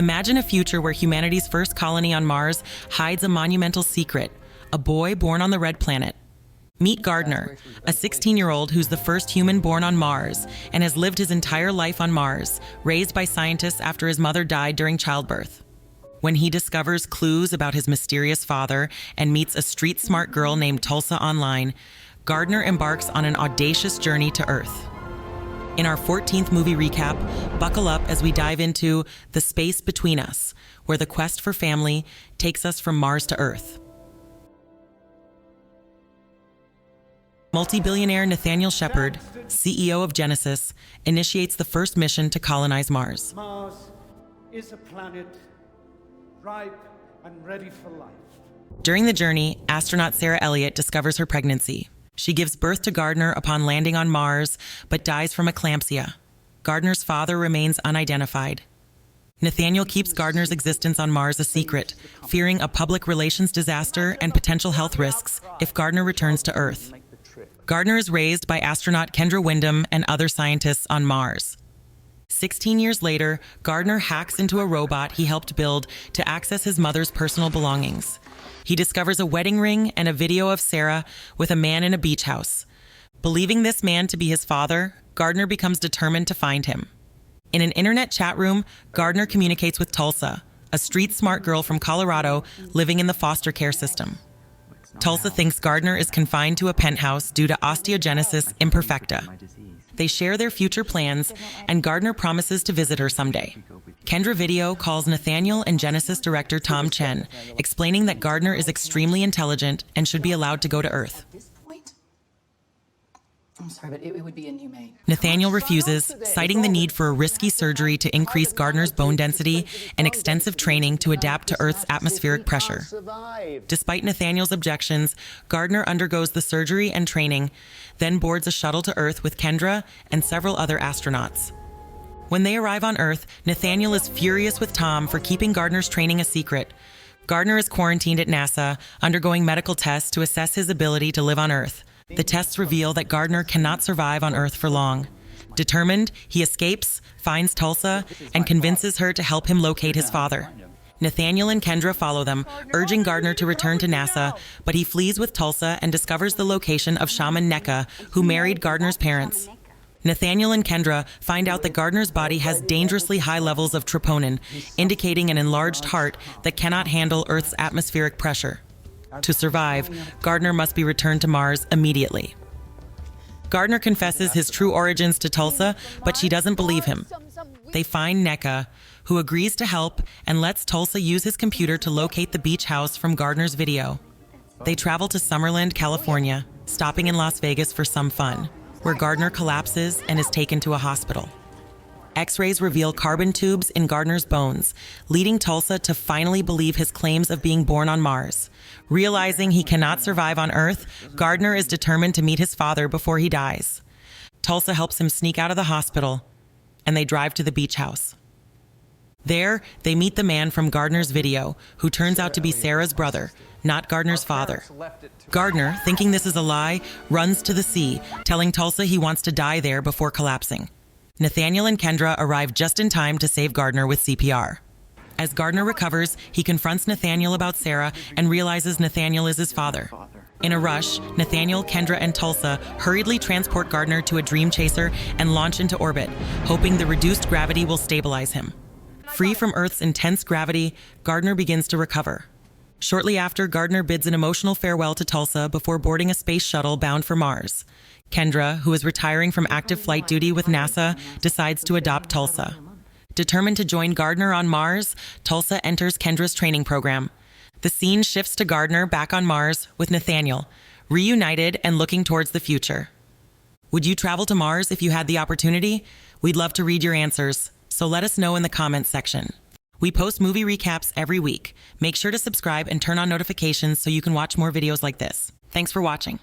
Imagine a future where humanity's first colony on Mars hides a monumental secret, a boy born on the red planet. Meet Gardner, a 16-year-old who's the first human born on Mars and has lived his entire life on Mars, raised by scientists after his mother died during childbirth. When he discovers clues about his mysterious father and meets a street-smart girl named Tulsa online, Gardner embarks on an audacious journey to Earth. In our 14th movie recap, buckle up as we dive into The Space Between Us, where the quest for family takes us from Mars to Earth. Multi-billionaire Nathaniel Shepard, CEO of Genesis, initiates the first mission to colonize Mars. Mars is a planet ripe and ready for life. During the journey, astronaut Gardner Elliot discovers her pregnancy. She gives birth to Gardner upon landing on Mars, but dies from eclampsia. Gardner's father remains unidentified. Nathaniel keeps Gardner's existence on Mars a secret, fearing a public relations disaster and potential health risks if Gardner returns to Earth. Gardner is raised by astronaut Kendra Windham and other scientists on Mars. 16 years later, Gardner hacks into a robot he helped build to access his mother's personal belongings. He discovers a wedding ring and a video of Sarah with a man in a beach house. Believing this man to be his father, Gardner becomes determined to find him. In an internet chat room, Gardner communicates with Tulsa, a street-smart girl from Colorado living in the foster care system. Tulsa thinks Gardner is confined to a penthouse due to osteogenesis imperfecta. They share their future plans, and Gardner promises to visit her someday. Kendra Video calls Nathaniel and Genesis director Tom Chen, explaining that Gardner is extremely intelligent and should be allowed to go to Earth. I'm sorry, but it would be inhumane. Nathaniel refuses, citing the need for a risky surgery to increase Gardner's bone density and extensive training to adapt to Earth's atmospheric pressure. Despite Nathaniel's objections, Gardner undergoes the surgery and training, then boards a shuttle to Earth with Kendra and several other astronauts. When they arrive on Earth, Nathaniel is furious with Tom for keeping Gardner's training a secret. Gardner is quarantined at NASA, undergoing medical tests to assess his ability to live on Earth. The tests reveal that Gardner cannot survive on Earth for long. Determined, he escapes, finds Tulsa, and convinces her to help him locate his father. Nathaniel and Kendra follow them, urging Gardner to return to NASA, but he flees with Tulsa and discovers the location of shaman Neka, who married Gardner's parents. Nathaniel and Kendra find out that Gardner's body has dangerously high levels of troponin, indicating an enlarged heart that cannot handle Earth's atmospheric pressure. To survive, Gardner must be returned to Mars immediately. Gardner confesses his true origins to Tulsa, but she doesn't believe him. They find Neka, who agrees to help and lets Tulsa use his computer to locate the beach house from Gardner's video. They travel to Summerland, California, stopping in Las Vegas for some fun, where Gardner collapses and is taken to a hospital. X-rays reveal carbon tubes in Gardner's bones, leading Tulsa to finally believe his claims of being born on Mars. Realizing he cannot survive on Earth, Gardner is determined to meet his father before he dies. Tulsa helps him sneak out of the hospital, and they drive to the beach house. There, they meet the man from Gardner's video, who turns out to be Sarah's brother, not Gardner's father. Gardner, thinking this is a lie, runs to the sea, telling Tulsa he wants to die there before collapsing. Nathaniel and Kendra arrive just in time to save Gardner with CPR. As Gardner recovers, he confronts Nathaniel about Sarah and realizes Nathaniel is his father. In a rush, Nathaniel, Kendra, and Tulsa hurriedly transport Gardner to a dream chaser and launch into orbit, hoping the reduced gravity will stabilize him. Free from Earth's intense gravity, Gardner begins to recover. Shortly after, Gardner bids an emotional farewell to Tulsa before boarding a space shuttle bound for Mars. Kendra, who is retiring from active flight duty with NASA, decides to adopt Tulsa. Determined to join Gardner on Mars, Tulsa enters Kendra's training program. The scene shifts to Gardner back on Mars with Nathaniel, reunited and looking towards the future. Would you travel to Mars if you had the opportunity? We'd love to read your answers, so let us know in the comments section. We post movie recaps every week. Make sure to subscribe and turn on notifications so you can watch more videos like this. Thanks for watching.